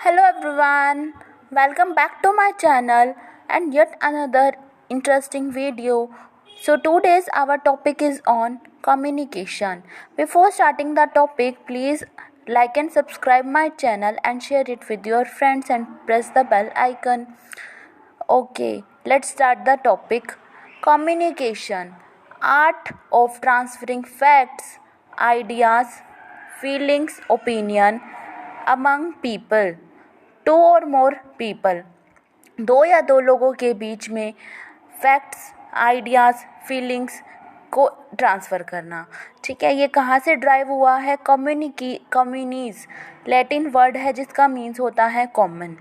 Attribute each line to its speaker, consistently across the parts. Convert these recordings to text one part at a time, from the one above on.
Speaker 1: Hello everyone, welcome back to my channel and yet another interesting video. So today's our topic is on communication. Before starting the topic, please like and subscribe my channel and share it with your friends and press the bell icon. Okay, let's start the topic. Communication, art of transferring facts, ideas, feelings, opinion among people, to और more people, दो या दो लोगों के बीच में facts, ideas, feelings को transfer करना। ठीक है, ये कहाँ से ड्राइव हुआ है? कम्युनीज़ लैटिन वर्ड है जिसका मीन्स होता है common.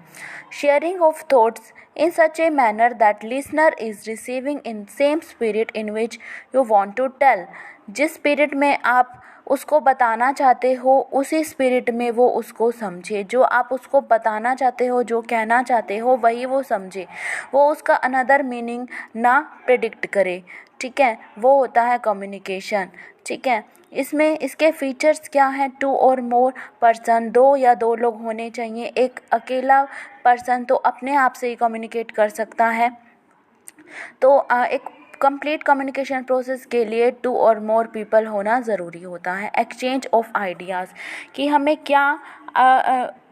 Speaker 1: Sharing of thoughts in such a manner that listener is receiving in same spirit in which you want to tell। जिस स्पिरिट में आप उसको बताना चाहते हो उसी स्पिरिट में वो उसको समझे, जो आप उसको बताना चाहते हो, जो कहना चाहते हो वही वो समझे, वो उसका अनदर मीनिंग ना प्रेडिक्ट करे। ठीक है, वो होता है कम्युनिकेशन। ठीक है, इसमें इसके फीचर्स क्या हैं? टू और मोर पर्सन, दो या दो लोग होने चाहिए। एक अकेला पर्सन तो अपने आप से ही कम्युनिकेट कर सकता है। तो एक कंप्लीट कम्युनिकेशन प्रोसेस के लिए टू और मोर पीपल होना ज़रूरी होता है। एक्सचेंज ऑफ आइडियाज़, कि हमें क्या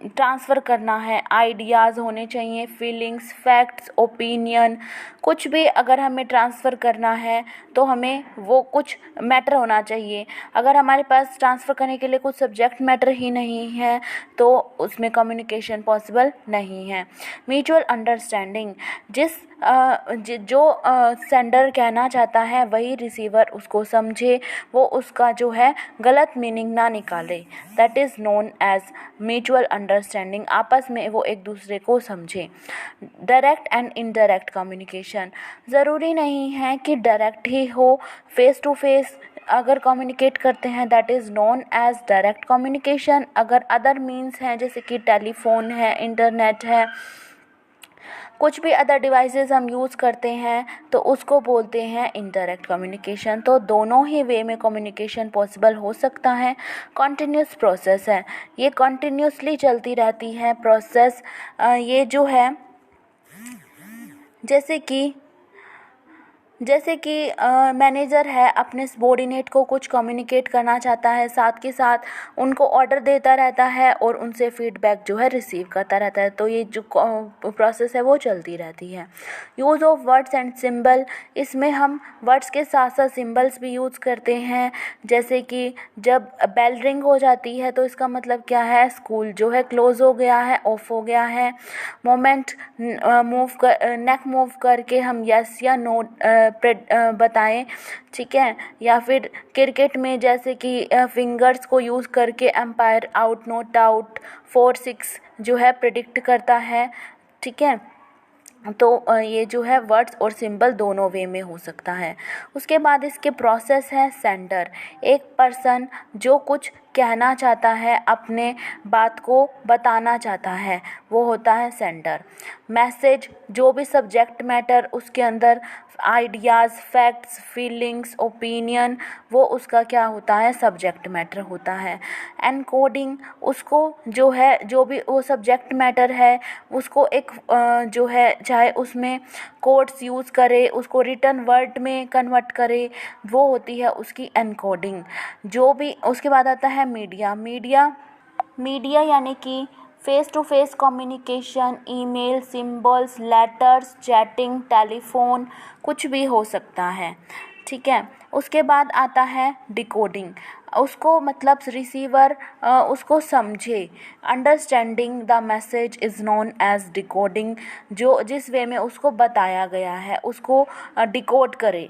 Speaker 1: ट्रांसफ़र करना है, आइडियाज़ होने चाहिए, फीलिंग्स, फैक्ट्स, ओपिनियन, कुछ भी अगर हमें ट्रांसफ़र करना है तो हमें वो कुछ मैटर होना चाहिए। अगर हमारे पास ट्रांसफ़र करने के लिए कुछ सब्जेक्ट मैटर ही नहीं है तो उसमें कम्युनिकेशन पॉसिबल नहीं है। म्यूचुअल अंडरस्टैंडिंग, जो सेंडर कहना चाहता है वही रिसीवर उसको समझे, वो उसका जो है गलत मीनिंग ना निकाले। That is known as mutual understanding, आपस में वो एक दूसरे को समझे। डायरेक्ट एंड इनडायरेक्ट कम्युनिकेशन, ज़रूरी नहीं है कि डायरेक्ट ही हो, फेस टू फेस अगर कम्युनिकेट करते हैं that is known as direct communication. अगर अदर मीन्स हैं जैसे कि टेलीफोन है, इंटरनेट है, कुछ भी अदर डिवाइसेस हम यूज़ करते हैं तो उसको बोलते हैं इनडायरेक्ट कम्युनिकेशन। तो दोनों ही वे में कम्युनिकेशन पॉसिबल हो सकता है। कॉन्टिन्यूस प्रोसेस है, ये कॉन्टिन्यूसली चलती रहती है प्रोसेस। ये जो है जैसे कि मैनेजर है, अपने सबॉर्डिनेट को कुछ कम्युनिकेट करना चाहता है, साथ के साथ उनको ऑर्डर देता रहता है और उनसे फीडबैक जो है रिसीव करता रहता है। तो ये जो प्रोसेस है वो चलती रहती है। Use of words and symbol, इसमें हम वर्ड्स के साथ साथ सिंबल्स भी यूज़ करते हैं। जैसे कि जब बेल रिंग हो जाती है तो इसका मतलब क्या है? स्कूल जो है क्लोज़ हो गया है, ऑफ हो गया है। मोमेंट नेक मूव करके हम यस या नो बताएं। ठीक है, या फिर क्रिकेट में जैसे कि फिंगर्स को यूज़ करके एम्पायर आउट, नॉट आउट, 4-6 जो है प्रिडिक्ट करता है। ठीक है, तो ये जो है वर्ड्स और सिंबल दोनों वे में हो सकता है। उसके बाद इसके प्रोसेस है सेंडर, एक पर्सन जो कुछ कहना चाहता है, अपने बात को बताना चाहता है, वो होता है सेंडर। मैसेज, जो भी सब्जेक्ट मैटर उसके अंदर आइडियाज़, फैक्ट्स, फीलिंग्स, ओपिनियन, वो उसका क्या होता है? सब्जेक्ट मैटर होता है। एनकोडिंग, उसको जो है, जो भी वो सब्जेक्ट मैटर है उसको एक जो है चाहे उसमें कोड्स यूज़ करे, उसको रिटन वर्ड में कन्वर्ट करे, वो होती है उसकी एनकोडिंग। जो भी उसके बाद आता है मीडिया यानी कि face to face communication, email, symbols, letters, chatting, telephone, कुछ भी हो सकता है। ठीक है, उसके बाद आता है डिकोडिंग, उसको मतलब रिसीवर उसको समझे। Understanding the message is known as decoding, जो जिस वे में उसको बताया गया है उसको डिकोड करे,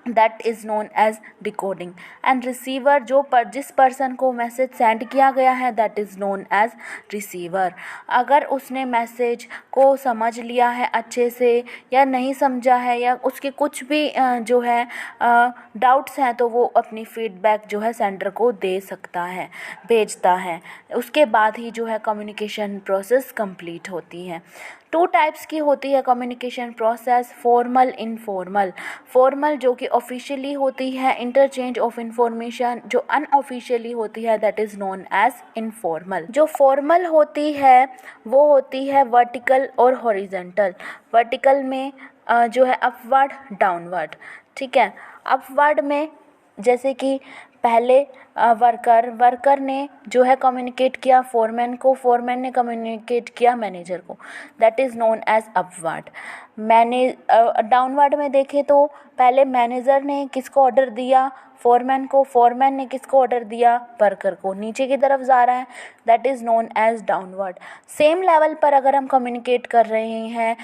Speaker 1: that is known as decoding. And receiver, जिस पर्सन को मैसेज सेंड किया गया है that is known as receiver. अगर उसने मैसेज को समझ लिया है अच्छे से या नहीं समझा है या उसके कुछ भी जो है डाउट्स हैं तो वो अपनी फीडबैक जो है सेंडर को दे सकता है, भेजता है। उसके बाद ही जो है कम्युनिकेशन प्रोसेस कंप्लीट होती है। 2 टाइप्स की होती है communication process, formal, informal. Formal जो कि ऑफिशियली होती है इंटरचेंज ऑफ इंफॉर्मेशन, जो अनऑफिशियली होती है that is known as informal. जो फॉर्मल होती है वो होती है वर्टिकल और हॉरिजेंटल। वर्टिकल में जो है अपवर्ड डाउनवर्ड, ठीक है। अपवर्ड में जैसे कि पहले वर्कर ने जो है कम्युनिकेट किया फोरमैन को, फोरमैन ने कम्युनिकेट किया मैनेजर को, that is known as upward. Downward में देखें तो पहले मैनेजर ने किसको ऑर्डर दिया, फोरमैन को, फोरमैन ने किसको ऑर्डर दिया, वर्कर को, नीचे की तरफ जा रहा है, that is known as downward. Same level पर अगर हम कम्युनिकेट कर रहे हैं,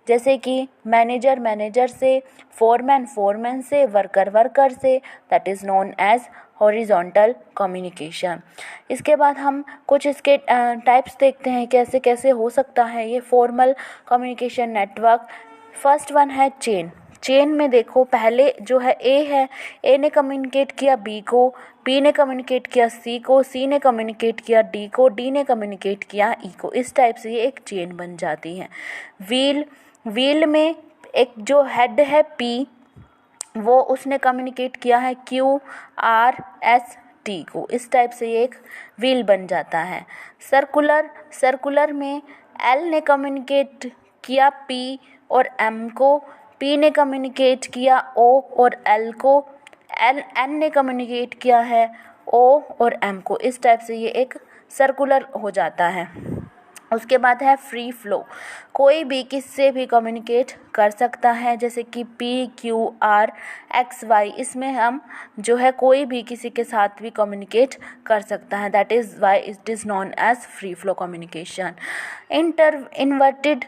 Speaker 1: जैसे कि मैनेजर से, फोरमैन से, वर्कर से, that is known as horizontal communication. इसके बाद हम कुछ इसके टाइप्स देखते हैं कैसे कैसे हो सकता है ये formal communication network. First one है चेन में देखो पहले जो है ए ने कम्युनिकेट किया बी को, बी ने कम्युनिकेट किया सी को, सी ने कम्युनिकेट किया डी को, डी ने कम्युनिकेट किया ई को। इस टाइप से ये एक चेन बन जाती है। व्हील में एक जो हेड है पी, वो उसने कम्युनिकेट किया है क्यू आर एस टी को। इस टाइप से ये एक व्हील बन जाता है। सर्कुलर में एल ने कम्युनिकेट किया पी और एम को, पी ने कम्युनिकेट किया ओ और एल को, एन ने कम्युनिकेट किया है ओ और एम को। इस टाइप से ये एक सर्कुलर हो जाता है। उसके बाद है फ्री फ्लो, कोई भी किससे भी कम्युनिकेट कर सकता है, जैसे कि P Q R X Y, इसमें हम जो है कोई भी किसी के साथ भी कम्युनिकेट कर सकता है, that is why it is known as free flow communication. Inverted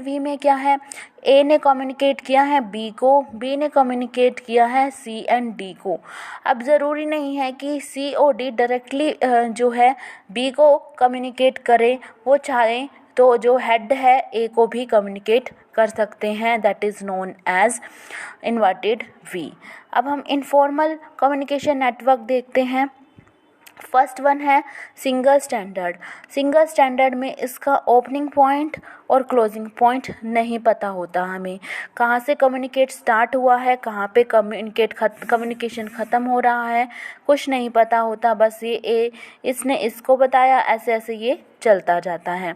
Speaker 1: V में क्या है, ए ने कम्युनिकेट किया है बी को, बी ने कम्युनिकेट किया है सी एंड डी को। अब ज़रूरी नहीं है कि सी और डी डायरेक्टली जो है बी को कम्युनिकेट करें, वो चाहें तो जो हेड है ए को भी कम्युनिकेट कर सकते हैं, that is known as inverted V. अब हम इनफॉर्मल कम्युनिकेशन नेटवर्क देखते हैं। फर्स्ट वन है सिंगल स्टैंडर्ड में इसका ओपनिंग पॉइंट और क्लोजिंग पॉइंट नहीं पता होता हमें, कहाँ से कम्युनिकेट स्टार्ट हुआ है, कहाँ पे कम्युनिकेशन ख़त्म हो रहा है, कुछ नहीं पता होता, बस ये इसने इसको बताया, ऐसे ऐसे ये चलता जाता है।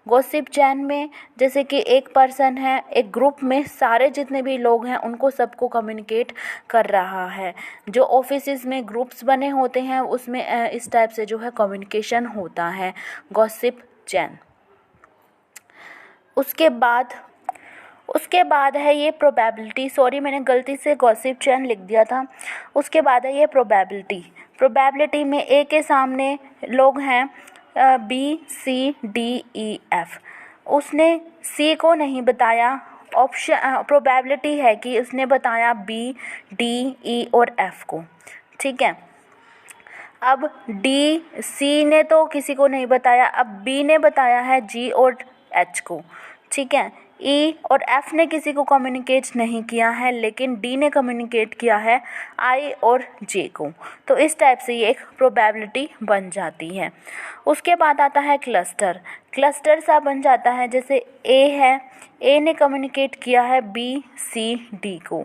Speaker 1: गॉसिप चैन में जैसे कि एक पर्सन है, एक ग्रुप में सारे जितने भी लोग हैं उनको सबको कम्युनिकेट कर रहा है। जो ऑफिसेज में ग्रुप्स बने होते हैं उसमें इस टाइप से जो है कम्युनिकेशन होता है, गॉसिप चैन। उसके बाद है ये प्रोबेबिलिटी, सॉरी मैंने गलती से गॉसिप चैन लिख दिया था। उसके बाद है ये प्रोबेबिलिटी में ए के सामने लोग हैं B C D E F, उसने सी को नहीं बताया, ऑप्शन प्रोबेबिलिटी है कि उसने बताया बी डी ई और एफ को, ठीक है। अब डी सी ने तो किसी को नहीं बताया, अब बी ने बताया है जी और एच को, ठीक है। ई और एफ ने किसी को कम्युनिकेट नहीं किया है, लेकिन डी ने कम्युनिकेट किया है आई और जे को। तो इस टाइप से ये एक प्रोबेबिलिटी बन जाती है। उसके बाद आता है क्लस्टर सा बन जाता है, जैसे ए है, ए ने कम्युनिकेट किया है बी सी डी को,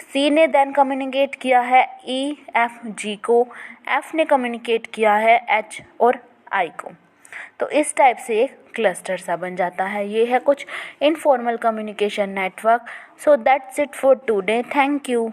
Speaker 1: सी ने देन कम्युनिकेट किया है ई एफ जी को, एफ ने कम्युनिकेट किया है एच और आई को। तो इस टाइप से एक क्लस्टर सा बन जाता है। ये है कुछ informal communication network. So that's it for today, thank you.